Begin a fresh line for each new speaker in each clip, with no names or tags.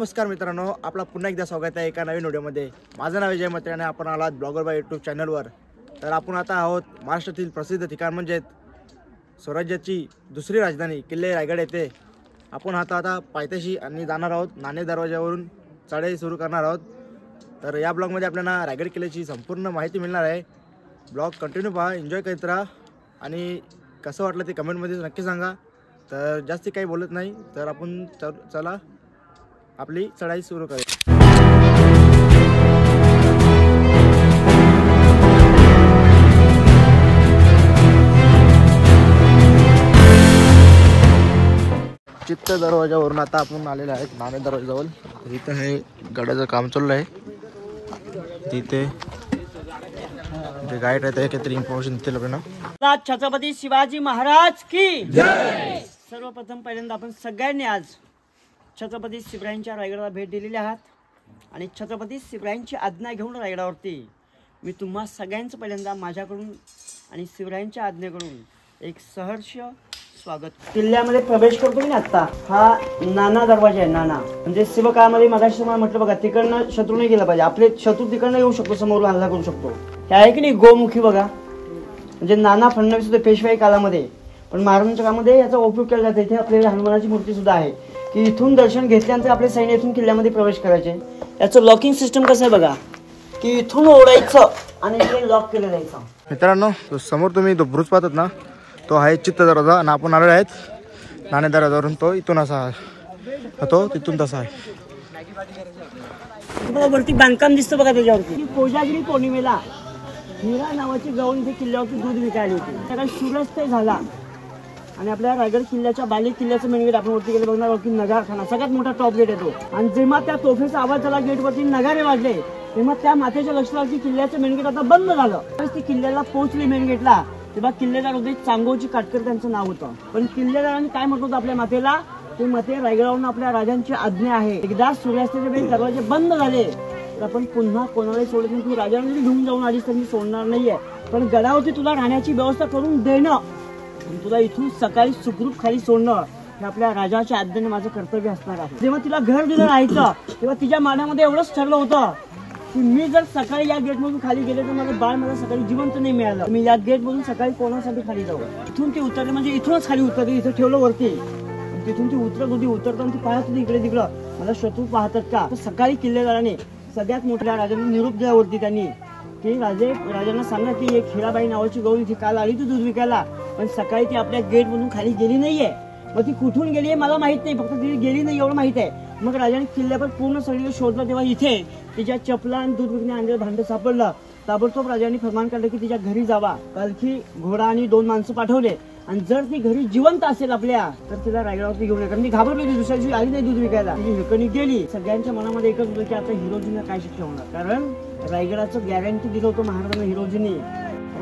नमस्कार मित्रांनो, आपला पुन्हा एकदा स्वागत आहे एका नवीन व्हिडिओमध्ये। माझं नाव विजय मत्रे आणि आपण आलात ब्लॉगर बाय यूट्यूब चॅनलवर। तर आपण आता आहोत महाराष्ट्रातील प्रसिद्ध ठिकाण म्हणजे स्वराज्याची दुसरी राजधानी किल्ले रायगड येथे। आपण आता पायथ्याशी आणि जाणार आहोत नाणे दरवाजावरून चढाई सुरू करणार आहोत। तर या ब्लॉगमध्ये आपल्याला रायगड किल्ल्याची संपूर्ण माहिती मिळणार आहे। ब्लॉग कंटिन्यू पहा, एन्जॉय करत राहा आणि कसं वाटलं ते कमेंटमध्ये नक्की सांगा। तर जास्त काही बोलत नाही, तर आपण चला आपली चढाई सुरू करूया। चित्त दरवाजावरून आता आपण आलेले आहेत नाणे दरवाजावर। इथे हे गडाचं काम चालू आहे। तिथे जे गाईड आहेत काहीतरी इन्फॉर्मेशन देतील आपल्याला।
छत्रपती शिवाजी महाराज की जय। सर्वप्रथम पहिल्यांदा आपण सगळ्यांनी आज छत्रपती शिवरायांच्या रायगडाला भेट दिलेली आहात आणि छत्रपती शिवरायांची आज्ञा घेऊन रायगडावरती मी तुम्हा सगळ्यांचं पहिल्यांदा माझ्याकडून आणि शिवरायांच्या आज्ञेकडून एक सहर्ष स्वागत। किल्ल्यामध्ये प्रवेश करतो मी आता। हा नाना दरवाजा आहे, नाना म्हणजे शिवकाळामध्ये मगाशी तुम्हाला म्हटलं बघा, तिकडनं शत्रू नाही गेला पाहिजे, आपले शत्रू तिकडनं येऊ शकतो, समोरून हल्ला करू शकतो। हे आहे की नाही गोमुखी बघा, म्हणजे नाना फडणवीस होते पेशवाई काळामध्ये, पण महाराजांच्या काळामध्ये याचा उपयोग केला जातो। इथे आपल्याला हनुमानाची मूर्ती सुद्धा आहे की इथून दर्शन घेतल्यानंतर आपले सैन्य इथून किल्ल्यामध्ये प्रवेश करायचे। याचं लॉकिंग सिस्टम कसं आहे बघा, की इथून ओढायचं आणि इथे लॉक केलं जायचं।
मित्रांनो, तो समोर तुम्ही तो ब्रुज पाहतात ना, तो आहे चित्त दरवाजा आणि आपण आलेलो आहेत नाणे दरवाजावरून। तो इथून असा आहे, तो तिथून तसा आहे।
वरती बांधकाम दिसतं बघा त्याच्यावरती। कोजागिरी पौर्णिमेला हिरा नावाची गवळण इथे किल्ल्यावरती दूध विकायला होती। त्याला सूर्यास्त झाला आणि आपल्या रायगड किल्ल्याच्या बाले किल्ल्याचं मेन गेट आपण वरती गेले बघणार की नगारखाना सगळ्यात मोठा टॉप गेट येतो। आणि जेव्हा त्या तोफेचा आवाज झाला गेटवरती नगारे वाजले, तेव्हा त्या मातेच्या लक्षात की किल्ल्याचं मेन गेट आता बंद झालं। ती किल्ल्याला पोहोचली मेन गेटला, तेव्हा किल्लेदार होते चांगोजी काटकर, त्यांचं नाव होतं। पण किल्लेदारांनी काय म्हटलं होतं आपल्या मातेला, ते माते रायगडावरून आपल्या राजांची आज्ञा आहे, एकदा सूर्यास्ताचे वेळी दरवाजे बंद झाले तर आपण पुन्हा कोणालाही सोडत नाही। तू राजांनी घेऊन जाऊन आलीस तर मी सोडणार नाहीये, पण गडावरती तुला राहण्याची व्यवस्था करून देणं, तुला इथून सकाळी सुखरूप खाली सोडणं हे आपल्या राजाच्या आज्ञेने माझं कर्तव्य असणार आहे। जेव्हा तिला घर दिलं राहायचं, तेव्हा तिच्या मनामध्ये एवढंच ठरलं होतं की मी जर सकाळी या गेटमधून खाली गेले तर माझं बाळ मला सकाळी जिवंत नाही मिळालं, मी या गेटमधून सकाळी कोणासाठी खाली जाऊ। इथून ती उतरली म्हणजे इथूनच खाली उतरली, इथं ठेवलं वरती, तिथून ती उतरत होती। उतरताना ती पाहत होती इकडे तिकडं, मला शत्रू पाहतात का। तर सकाळी किल्लेदाराने सगळ्यात मोठ्या राजांनी निरोप दिला वरती त्यांनी की राजांना सांगा की एक हिराबाई नावाची गवळी ती काल आली ती दूध विकायला, पण सकाळी ती आपल्या गेट मधून खाली गेली नाहीये। मग ती कुठून गेली आहे मला माहित नाही, फक्त ती गेली नाही एवढं माहित आहे। मग राजाने किल्ल्यावर पूर्ण सगळीकडे शोधलं, तेव्हा इथे तिच्या चपला आणि दूध विकणे आणलेलं भांडं सापडलं। ताबडतोब राजाने फरमान काढलं की तिच्या घरी जावा, पालखी घोडा आणि 2 माणसं पाठवले आणि जर ती घरी जिवंत असेल आपल्या तर तिला रायगडावरती घेऊन ये, कारण ती घाबरली होती, दुसऱ्या दिवशी आली नाही दूध विकायला, तिची हिरकणी गेली। सगळ्यांच्या मनामध्ये एकच होतं की आता हिरोजींना काय शिक्षा होणार, कारण रायगडाचं गॅरंटी दिलं होतं महाराजांना हिरोजींनी।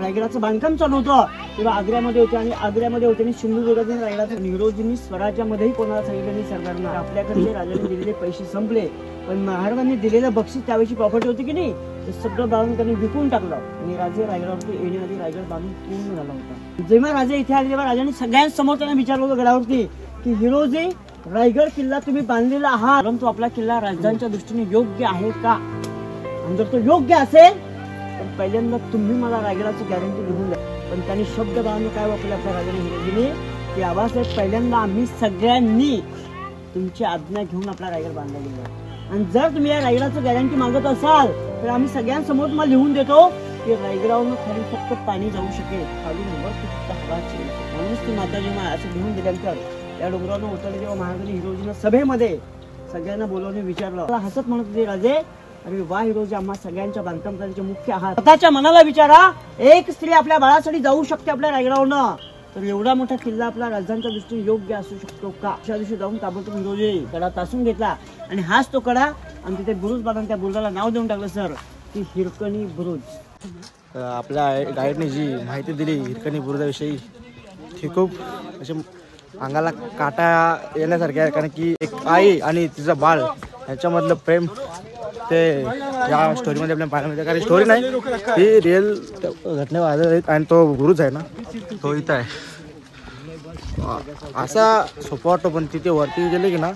रायगडाचं बांधकाम चालू होतं तेव्हा आग्र्यामध्ये होते आणि आग्र्यामध्ये होते आणि सिंधुदुर्गात रायगडाचं हिरोजींनी स्वराज्यामध्येही कोणाला सांगितलं नाही सरकारनं आपल्याकडे राजाने दिलेले पैसे संपले, पण महाराजांनी दिलेलं बक्षीस त्यावेळी प्रॉपर्टी होती की नाही, ते सगळं बांधून त्यांनी विकून टाकलं आणि राजे रायगडावरती येण्याआधी रायगड बांधून पूर्ण झाला होता। जेव्हा राजे इथे आले तेव्हा राजांनी सगळ्यांसमोर त्यांना विचारलं होतं गडावरती की हिरोजी, रायगड किल्ला तुम्ही बांधलेला आहात, परंतु आपला किल्ला राजांच्या दृष्टीने योग्य आहे का, आणि जर तो योग्य असेल तर पहिल्यांदा तुम्ही मला रायगडाचं गॅरंटी लिहून द्या। पण त्यांनी शब्द बांधून काय वापरले आपल्या राजाने हिरोजीने की आबासाहेब, पहिल्यांदा आम्ही सगळ्यांनी तुमची आज्ञा घेऊन आपला रायगड बांधला गेला, आणि जर तुम्ही या रायगडाचं गॅरंटी मागत असाल तर आम्ही सगळ्यांसमोर तुम्हाला लिहून देतो की रायगडावरून खाली फक्त पाणी जाऊ शकेल, खाली फक्त हवा शिरू शकेल। म्हणूनच ती माताजी असं लिहून दिल्यानंतर या डोंगरावरून उतरले तेव्हा महाराजांनी हिरोजीनं सभेमध्ये सगळ्यांना बोलवून विचारलं, हसत म्हणत होते राजे, अरे वा हिरोजी, आम्हा सगळ्यांच्या बांधकाम कार्याचे मुख्य आहात, स्वतःच्या मनाला विचारा, एक स्त्री आपल्या बाळासाठी जाऊ शकते आपल्या रायगडावरनं, तर एवढा मोठा किल्ला आपला राजांच्या दृष्टीने योग्य असू शकतो का। अशा दिवशी जाऊन ताबडतोब हिरोजी कडा तासून घेतला आणि हाच तो कडा, आणि तिथे बुरुज बांधून त्या बुरुजाला नाव देऊन टाकलं सर की हिरकणी बुरुज।
आपल्या गाईडने जी माहिती दिली हिरकणी बुरुजाविषयी ती खूप असे अंगाला काटा येण्यासारखे आहे, कारण की एक आई आणि तिचं बाळ ह्याच्यामधलं प्रेम ते या स्टोरीमध्ये आपल्याला पाहायला मिळते। कारण स्टोरी नाही, ती रिअल घटनेवर आधारित, आणि तो गुरुच आहे ना, तो इथं आहे। असा सोपा वाटतो, पण तिथे वरती गेले की ना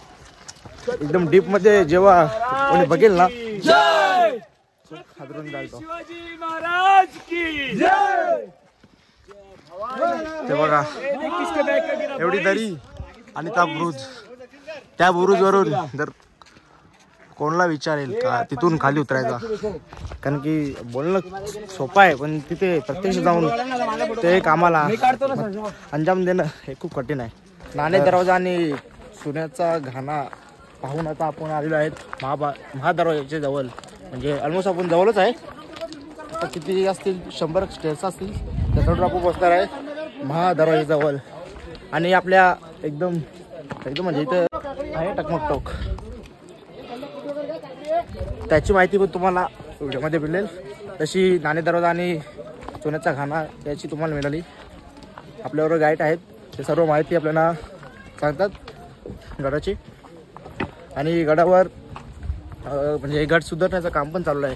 एकदम डीप मध्ये जेव्हा कोणी बघेल ना हादरून जाईल तो. ते बघा एवढी दरी आणि त्या बुरुज वरून जर कोणाला विचारेल का तिथून खाली उतरायचा, कारण की बोलणं सोपं आहे पण तिथे प्रत्यक्ष जाऊन ते कामाला अंजाम देणं हे खूप कठीण आहे. नाणे दरवाजा आणि सोन्याचा घाणा पाहून आता आपण आलेलो आहेत महादरवाजाच्या जवळ, म्हणजे ऑलमोस्ट आपण जवळच आहे. आता किती असतील 100 स्टेप्स असतील त्याच्यावर आपण पोहोचणार आहे महादरवाजाजवळ. आणि आपल्या एकदम म्हणजे इथं आहे टकमक टोक, त्याची माहिती पण तुम्हाला व्हिडिओमध्ये मिळेल. तशी नाणे दरवाजा आणि सोन्याचा घाणा याची तुम्हाला मिळाली. आपल्याबरोबर गाईड आहेत, ते सर्व माहिती आपल्याला सांगतात गडाची. आणि गडावर म्हणजे गड सुधारण्याचं काम पण चालू आहे,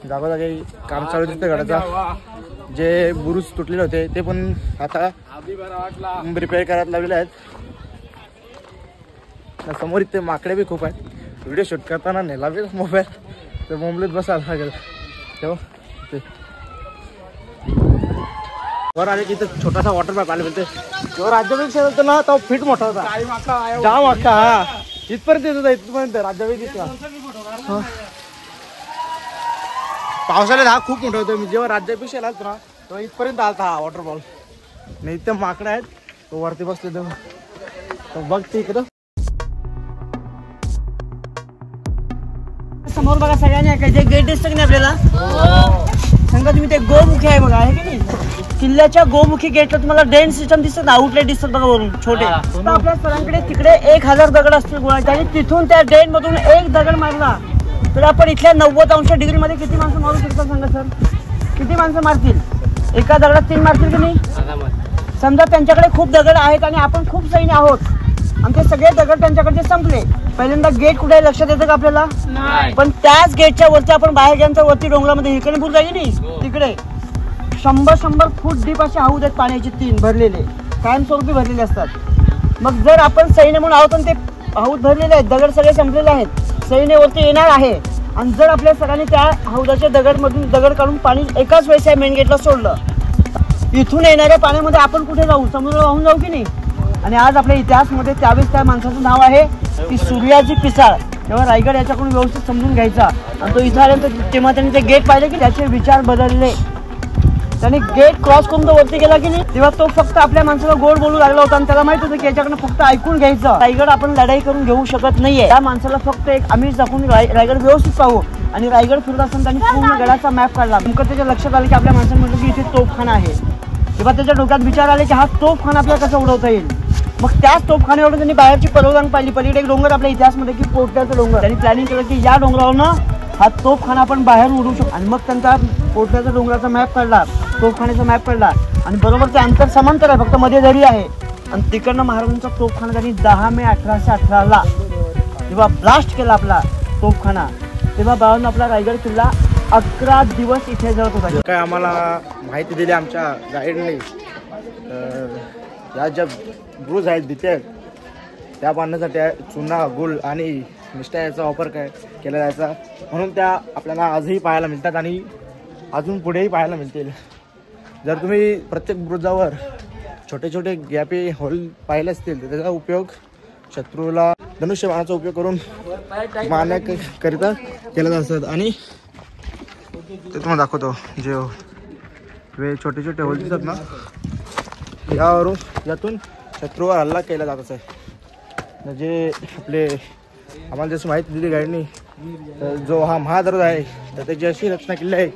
जागोजागी काम चालू दिसतं गडाचा. जे बुरुज तुटलेले होते ते पण आता रिपेअर करायला लावलेले आहेत. समोर इथे माकडे बी खूप आहेत. व्हिडिओ शूट करताना नेला बी मोबाईल तर मुंबईत बसायला लागेल तेव्हा. वर आले की इथं छोटासा वॉटर पार्क आले बोलते जेव्हा राज्याभिषेक होतो ना तो फिट मोठा होता, जाम अख्खा. हा इथपर्यंत येत होता, इथपर्यंत राज्याभिषेक. पावसाळ्यात हा खूप मोठा होता. मी जेव्हा राज्याभिषेक आला ना तेव्हा इथपर्यंत आलता हा वॉटरफॉल. नाही इथं माकडे आहेत, तो वरती बसले तर बघ ते इकडं.
समोर बघा सगळ्यांनी ऐकायचे गेट दिसतं की नाही आपल्याला, सांगा तुम्ही ते गोमुखी आहे बघा, आहे की नाही. किल्ल्याच्या गोमुखी गेटला तुम्हाला ड्रेन सिस्टम दिसत, आउटलेट दिसतात बघा वरून छोटे. आपल्या सरांकडे तिकडे 1000 दगड असतील गोळाचे, आणि तिथून त्या ड्रेन मधून एक दगड मारला तर आपण इथल्या 90° मध्ये किती माणसं मारू शकतात सांगा सर. किती माणसं मारतील? एका दगडात 3 मारतील की नाही. समजा त्यांच्याकडे खूप दगड आहेत आणि आपण खूप सैन्य आहोत आणि ते सगळे दगड त्यांच्याकडे संपले. पहिल्यांदा गेट कुठे लक्षात येतं का आपल्याला? पण त्याच गेटच्या वरती आपण बाहेर गेल्यानंतर वरती डोंगरामध्ये हिकडे पूर जाईल नाही, तिकडे 100 फूट डीप असे हाऊद आहेत पाण्याचे, 3 भरलेले, कायमस्वरूपी भरलेले असतात. मग जर आपण सैन्य म्हणून आहोत आणि ते हाऊद भरलेले आहेत, दगड सगळे संपलेले आहेत, सैन्य वरती येणार आहे, आणि जर आपल्या सगळ्यांनी त्या हौदाच्या दगड काढून पाणी एकाच वेळेस मेन गेटला सोडलं, इथून येणाऱ्या पाण्यामध्ये आपण कुठे जाऊ? समुद्र वाहून जाऊ की नाही. आणि आज आपल्या इतिहासमध्ये त्यावेळेस त्या माणसाचं नाव आहे की सूर्याजी पिसाळ. तेव्हा रायगड याच्याकडून व्यवस्थित समजून घ्यायचा. आणि तो इथं आल्यानंतर तेव्हा त्यांनी ते गेट पाहिले की त्याचे विचार बदलले. त्याने गेट क्रॉस करून तो वरती गेला की नाही, तेव्हा तो फक्त आपल्या माणसाला गोड बोलू लागला होता आणि त्याला माहित होतं की याच्याकडनं फक्त ऐकून घ्यायचं. रायगड आपण लढाई करून घेऊ शकत नाहीये. त्या माणसाला फक्त एक आमिष दाखवून रायगड व्यवस्थित पाहू. आणि रायगड फिरत असताना त्यांनी पूर्ण गडाचा मॅप काढला. नेमकं त्याच्या लक्षात आलं की आपल्या माणसाने म्हटलं की इथे तोफखाना आहे. तेव्हा त्याच्या डोक्यात विचार आले की हा तोफखाना आपल्याला कसा उडवता येईल. मग त्याच तोफखान्यावरून त्यांनी बाहेरची परवानगी पाहिली. पलीकडे एक डोंगर आपल्या इतिहासमध्ये की पोटल्याचा डोंगर, त्यांनी प्लॅनिंग केलं की या डोंगरावरनं हा तोफखाना आपण बाहेर उडवू शकतो. आणि मग त्यांचा पोटल्याचा डोंगराचा मॅप काढला, तोफखान्याचा मॅप काढला, आणि बरोबर ते अंतर समांतर आहे, फक्त मध्ये दरी आहे. आणि तिकडनं महाराजांचा तोफखाना त्यांनी 10 मे 1818ला जेव्हा ब्लास्ट केला आपला तोफखाना, तेव्हा बाळांना आपला रायगड किल्ला 11 दिवस इथे जळत होता.
काय आम्हाला माहिती दिली आमच्या गाईडने, या ज्या ब्रूज आहेत तिथे त्या बांधण्यासाठी चुना, गुळ आणि मिष्टा याचा वापर केला जायचा. म्हणून त्या आपल्याला आजही पाहायला मिळतात आणि अजून पुढेही पाहायला मिळतील. जर तुम्ही प्रत्येक ब्रुजावर छोटे छोटे गॅपे होल पाहिले असतील तर त्याचा उपयोग शत्रूला धनुष्यबाणाचा उपयोग करून मारण्याकरिता केला जात असतात. आणि ते तुम्हाला दाखवतो, जे छोटे छोटे होल दिसतात ना, यातून शत्रूवर हल्ला केला जात आहे. म्हणजे आपले आम्हाला जशी माहिती दिली गाईडनी, जो हा महादरवाजा आहे तर त्याची अशी रचना केली आहे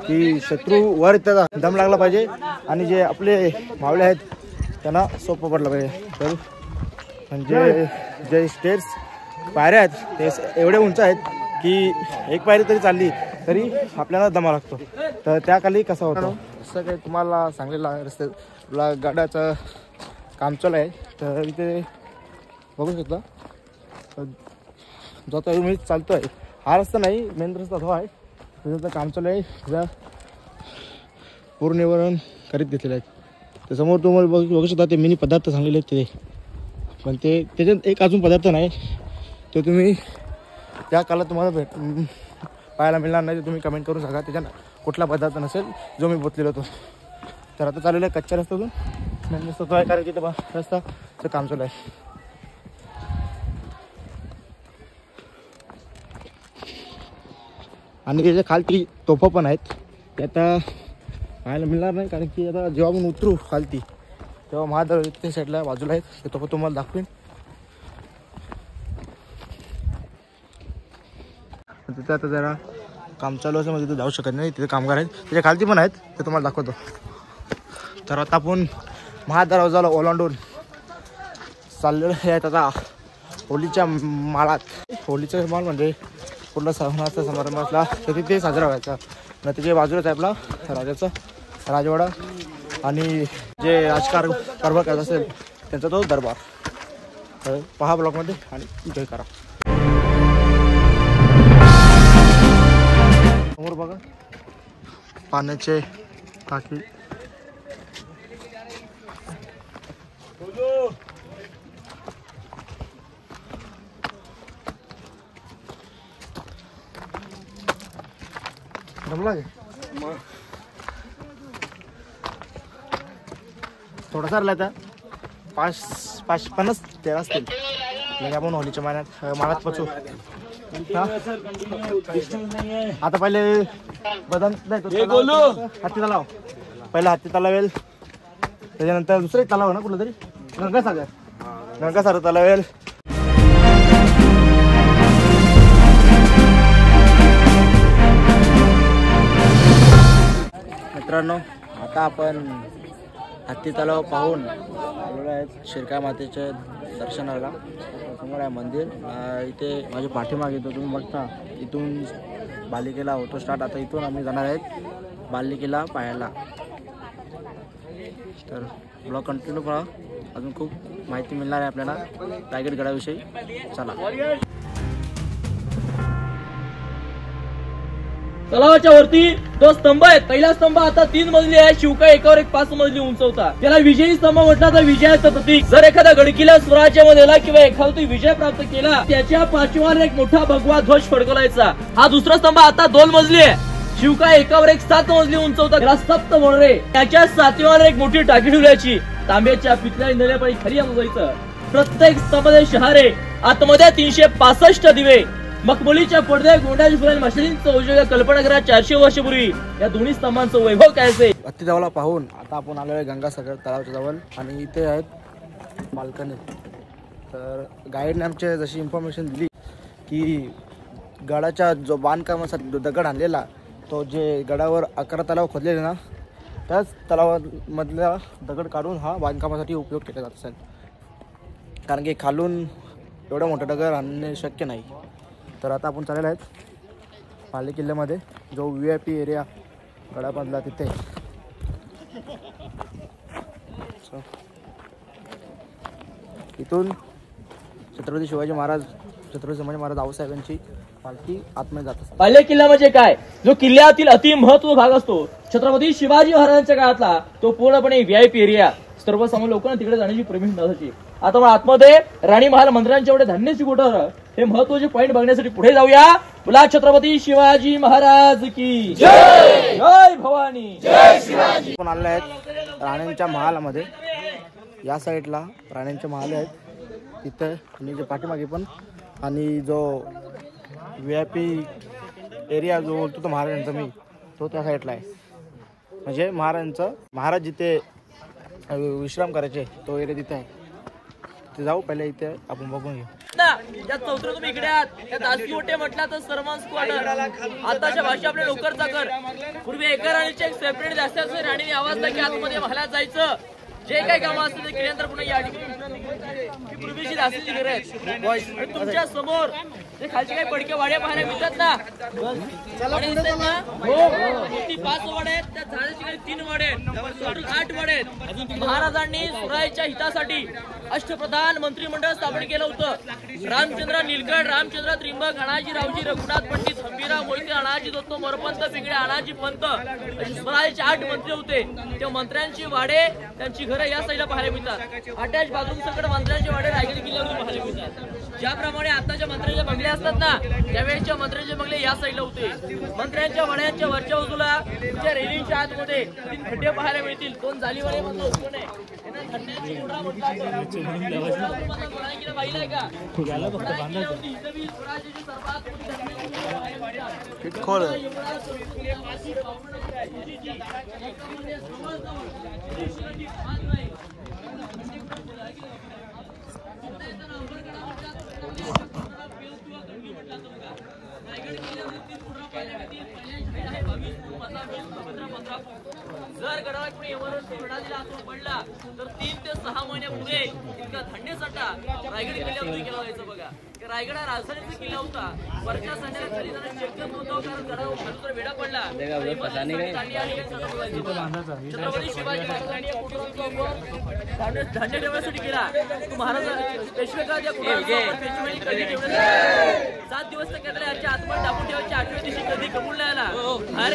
की शत्रू वर त्याचा दम लागला पाहिजे आणि जे आपले मावळे आहेत त्यांना सोपं पडलं पाहिजे. तर म्हणजे जे स्टेअर्स पायऱ्या आहेत ते एवढे उंच आहेत की एक पायरी तरी चालली तरी आपल्याला दमा लागतो. तर त्याखाली कसं होतं असं काही तुम्हाला सांगलेलं आहे. रस्त्याला गाड्याचं काम चालू आहे, तर इथे बघू शकता जो आता मी चालतो आहे हा रस्ता नाही, मेन रस्ता तो आहे, त्याचं काम चालू आहे. त्याचा पूर्णीवरण करीत घेतलेलं आहे. त्यासमोर तुम्हाला बघू शकता ते मिनी पदार्थ सांगलेले आहेत ते पण ते त्याच्यात एक अजून पदार्थ नाही, तो तुम्ही त्या काळात तुम्हाला पाहायला मिळणार नाही. ते तुम्ही कमेंट करून सांगा त्याच्यात कुठला पदार्थ नसेल जो मी बोतलेलो होतो. तर आता चाललेलं आहे कच्च्या रस्त्यातून म्हणजे स्वतः आहे, कारण की ते रस्ताचं काम चालू आहे. आणि त्याच्या खालती तोफा पण आहेत, ते आता पाहायला मिळणार नाही, कारण की आता जेव्हा आपण उतरू खालती तेव्हा महादेव त्या साईडला बाजूला आहेत, ते तोफा तुम्हाला दाखवेन. तिथे आता जरा काम चालू असं म्हणजे तिथे जाऊ शकत नाही, तिथे कामगार आहेत, त्याच्या खालती पण आहेत, ते तुम्हाला दाखवतो. तर आता आपण महादरवाजाला ओलांडून चाललेलं आहेत आता होलीच्या माळात. होलीचा माळ म्हणजे पूर्ण सणाचा समारंभ असला तर तिथे साजरा व्हायचा. न त्याच्या बाजूलाच आहे आपला राजाचा राजवाडा आणि जे राजकारभार करत असेल त्यांचा तो दरबार. तर पहा ब्लॉगमध्ये आणि एन्जॉय करा. समोर बघा पाण्याचे टाकी. जमला थोडासा राहिला आता 50 तेरा असतील. म्हणजे आपण होलीच्या माळात पोचू. आता पहिले बदाम हत्ती तलाव, पहिला हत्ती तलाव येईल, त्याच्यानंतर दुसरं एक तलाव ना कुठलं तरी गंगासागर तलाव येईल. मित्रांनो आता आपण हत्ती तलाव पाहून आलेलो आहेत शिरका मातेच्या दर्शनाला. समोर आहे मंदिर, इथे माझ्या पाठीमागे येतो तुम्ही बघता, इथून बालिकेला होतो स्टार्ट. आता इथून आम्ही जाणार आहेत बालिकेला पाहायला. तर ब्लॉग कंटिन्यू करा, अजून खूप माहिती मिळणार आहे आपल्याला रायगड गडाविषयी. चला.
तलावाच्या वरती 2 स्तंभ आहेत. पहिला स्तंभ आता 3 मजली आहे, शिवका एकावर एक 5 मजली उंच होता. त्याला विजयी स्तंभ म्हटला तर विजयाचं प्रतीक. जर एखादा गडकिल्ला स्वराज्यामध्ये आला किंवा एखादा विजय प्राप्त केला त्याच्या पाठीवर एक मोठा भगवा ध्वज फडकवायचा. हा दुसरा स्तंभ आता 2 मजली आहे, शिवका एकावर एक 7 मजली उंच होता. त्याला सप्त मोहरे, त्याच्या 7व्यावर एक मोठी टाकी ठेवल्याची. तांब्याच्या पितळ्या इंधण्यापायी खाली जायचं. प्रत्येक स्तंभामध्ये शहारे, आतमध्ये 365 दिवे, मखमलीच्या पडद्या, गोंड्याची फुलांनी मशालींचं उद्योग कल्पना करा 400 वर्षापूर्वी. या दोन्ही स्तंभांचं वैभव काय असेल.
हत्ती तलावाला पाहून आता आपण आलो आहे गंगासागर तलावाच्या जवळ आणि इथे आहेत बाल्कनी. तर गाईडने आमच्या जशी इन्फॉर्मेशन दिली की गडाच्या जो बांधकामासाठी जो दगड आणलेला, तो जे गडावर 11 तलाव खोदलेले ना, त्याच तलावामधला दगड काढून हा बांधकामासाठी उपयोग केला जात असेल. कारण की खालून एवढा मोठा दगड आणणे शक्य नाही. तर आता आपण चाललेलो आहेत पाली किल्ल्यामध्ये, जो VIP एरिया गडामधला तिथे. इथून छत्रपती शिवाजी महाराज, छत्रपती संभाजी महाराज आऊसाहेबांची पालखी आतमध्ये जात असते.
पाली किल्ला म्हणजे काय, जो किल्ल्यातील अति महत्त्वाचा भाग असतो. छत्रपती शिवाजी महाराजांच्या काळातला तो पूर्णपणे VIP एरिया. सर्वसामान्य लोकांना तिकडे जाण्याची परमिशन नसायची. आता मग आतमध्ये राणी महाल मंदिरांच्या एवढे धान्याची गोठा, हे महत्वाचे पॉइंट बघण्यासाठी पुढे जाऊया. बोला छत्रपती शिवाजी महाराज की जय. जय भवानी, जय शिवाजी.
आपण आले आहेत राण्यांच्या महालामध्ये. या साईडला राण्यांचे महाल आहेत तिथे, आणि जे पाठीमागे पण, आणि जो VIP एरिया जो बोलतो तो महाराजांचा मी, तो त्या साईडला आहे. म्हणजे महाराज जिथे विश्राम करायचे तो एरिया तिथे आहे. ते जाऊ पहिले, इथे आपण बघून घेऊ.
या चौथर तुम्ही इकडे आहात. या दासकी ओटे म्हटला तर सर्वांस क्वार्टर. आताच्या भाषा आपले लोकर चाकर. पूर्वी एका राणीचे एक सेपरेट जास्त असे, राणीने आवाज की आतमध्ये महालात जायचं. जे काही काम असतं ते केल्यानंतर पुन्हा या ठिकाणी पूर्वीची दासीची घर आहेत. तुमच्या समोर ते खालचे काही पडके वाड्या पाहायला मिळतात ना, वाडे दिसतात ना? किती 5 वाडे आहेत, त्या झाडाची काही 3 वाडे आहेत, टोटल 8 वाडे आहेत. महाराजांनी स्वराज्याच्या हितासाठी अष्टप्रधान मंत्रिमंडळ स्थापन केलं होतं. रामचंद्र नीलकंठ, रामचंद्र त्रिंबक, अनाजी रावजी, रघुनाथ पंडित, हंबीराव मोहिते, अनाजी दत्त, मोरपंत, पिंगळे, अनाजी पंत असे स्वराज्याचे 8 मंत्री होते. त्या मंत्र्यांची वाडे, त्यांची घरं या साईडला पाहायला मिळतात. अटॅच बाथरूम सकट मंत्र्यांचे वाडे रायगड किल्ल्यावर पाहायला मिळतात. ज्याप्रमाणे आताच्या मंत्र्यांचे बंगले असतात ना, त्यावेळेच्या मंत्र्यांचे बंगले या साईडला होते. मंत्र्यांच्या वाड्यांच्या वरच्या बाजूला तुमच्या रेलिंगच्या आतमध्ये 3 खड्डे पाहायला मिळतील. कोण जालीवाले म्हणतो, कोण आहे त्यांना खड्ड्यांची मोठा म्हणतात. पाहिलंय का? स्वराज्याची सर्वात मोठी धरणाची
खोल
जर गडाला कोणी एव्हरेस्ट चढा दिला असं पडला तर 3 ते 6 महिन्यापुढे इतका थंडीसाठा रायगड किल्ल्यावर केला जायचं बघा. रायगड हा राजधानीचा किल्ला होता. वरच्या संध्याला खाली जरा चेक नव्हतं, कारण गडावर खालून वेडा पडला. छत्रपती शिवाजी महाराजांनी धान्य ठेवण्यासाठी केला. महाराज पेशवेका त्या पेशवेने कधी ठेवण्यासाठी 7 दिवस तर केले. याच्या आतमध्ये टाकून ठेवायची 8व्या दिवशी कधी कबूल नाही आला. बाहेर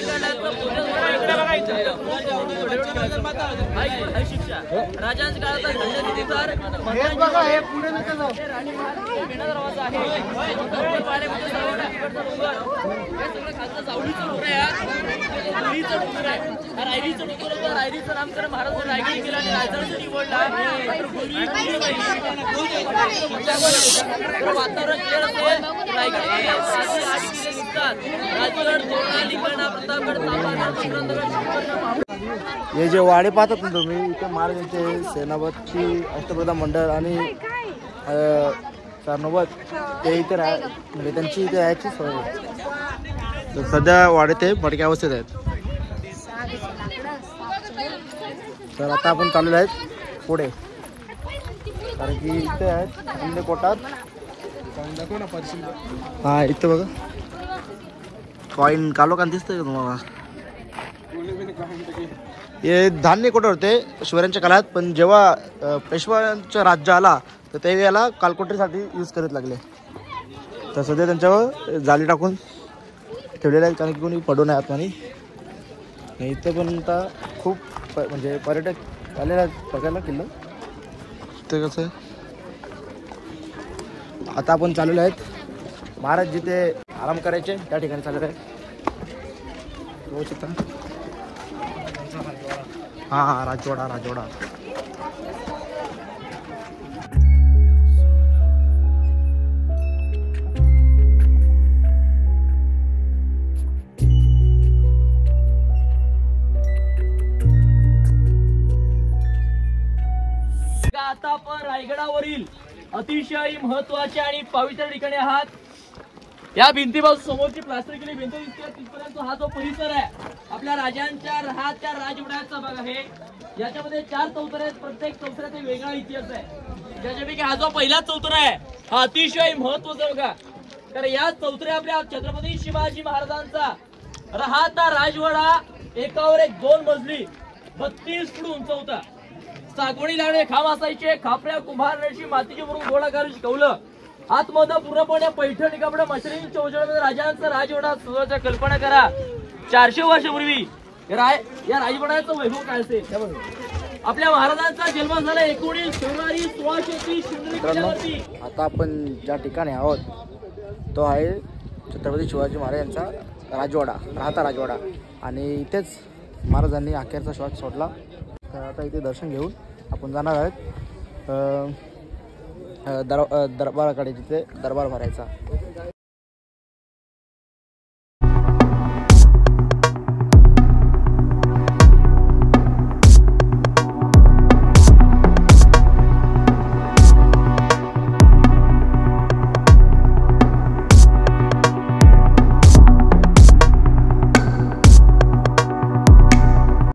काढला शिक्षा. राजांच्या काळात धान्य निधीदार दरवाजा आहे. रायरीचं नामकरण महाराज रायगड केला आणि रायगड निवडला. वातावरण क्लिअर असेल. रायगड राजगड, तोरणा, लिंगणा, प्रतापगड, तापागड,
हे जे वाडे पाहतात ना तुम्ही, इथे महाराजांचे सेनापती, अष्टप्रधान मंडळ आणि सरनोबत ते इथे म्हणजे त्यांची इथे यायची सोय आहे. तर सध्या वाडे ते भडक्या अवस्थेत आहेत. तर आता आपण चाललेलो आहेत पुढे, कारण की इथे आहेत अंडे कोटात. हा इथे बघा कॉईन कालोखान दिसतंय का तुम्हाला? हे धान्य कोटर होते शिवरायांच्या काळात, पण जेव्हा पेशवांचा राज्य आला तर ते याला कालकोटरीसाठी यूज करत लागले. तर सध्या त्यांच्यावर जाली टाकून ठेवलेले आहेत, कारण की कोणी पडू नये आतमानी. इथं पण आता खूप म्हणजे पर्यटक आलेले आहेत बघायला किल्ला. ते कसं आहे, आता आपण चाललेलो आहेत महाराज जिथे आराम करायचे त्या ठिकाणी चाललेलो आहे. बघू शकता. हा राजवाडा.
आता आपण रायगडावरील अतिशय महत्वाच्या आणि पवित्र ठिकाणी आहात. या भिंतीपासून समोरची प्लास्टर केली भिंत दिसते तिथपर्यंत हा जो परिसर आहे आपल्या राजांच्या राहाच्या राजवाड्याचा भाग आहे. याच्यामध्ये 4 चौतरे आहेत. प्रत्येक चौतऱ्याचा वेगळा इतिहास आहे. ज्याच्यापैकी हा जो पहिला चौतरा आहे हा अतिशय महत्वाचा बघा. तर या चौतऱ्या आपल्या छत्रपती शिवाजी महाराजांचा राहाता राजवाडा एकावर एक 2 मजली 32 फूट उंच होता. सागवडी लावणे खांब असायचे. खापऱ्या कुंभार रेशी मातीचे म्हणून गोळाकार शिकवलं. आतमध्ये पूर्णपणे पैठणी कपडे मशरीन चौजडमध्ये राजांचा राजवाडा सुरुवातीच्या कल्पना करा. 400 वर्षापूर्वी या राजवाड्याचं वैभव काय असेल. आपल्या महाराजांचा जन्म झाला 19 फेब्रुवारी 1630 शिवनेरी किल्ल्यावरती.
आता आपण ज्या ठिकाणी आहोत तो आहे छत्रपती शिवाजी महाराज यांचा राजवाडा, राहाता राजवाडा. आणि इथेच महाराजांनी अखेरचा श्वास सोडला. तर आता इथे दर्शन घेऊन आपण जाणार आहेत दरबाराकडे, जिथे दरबार भरायचा.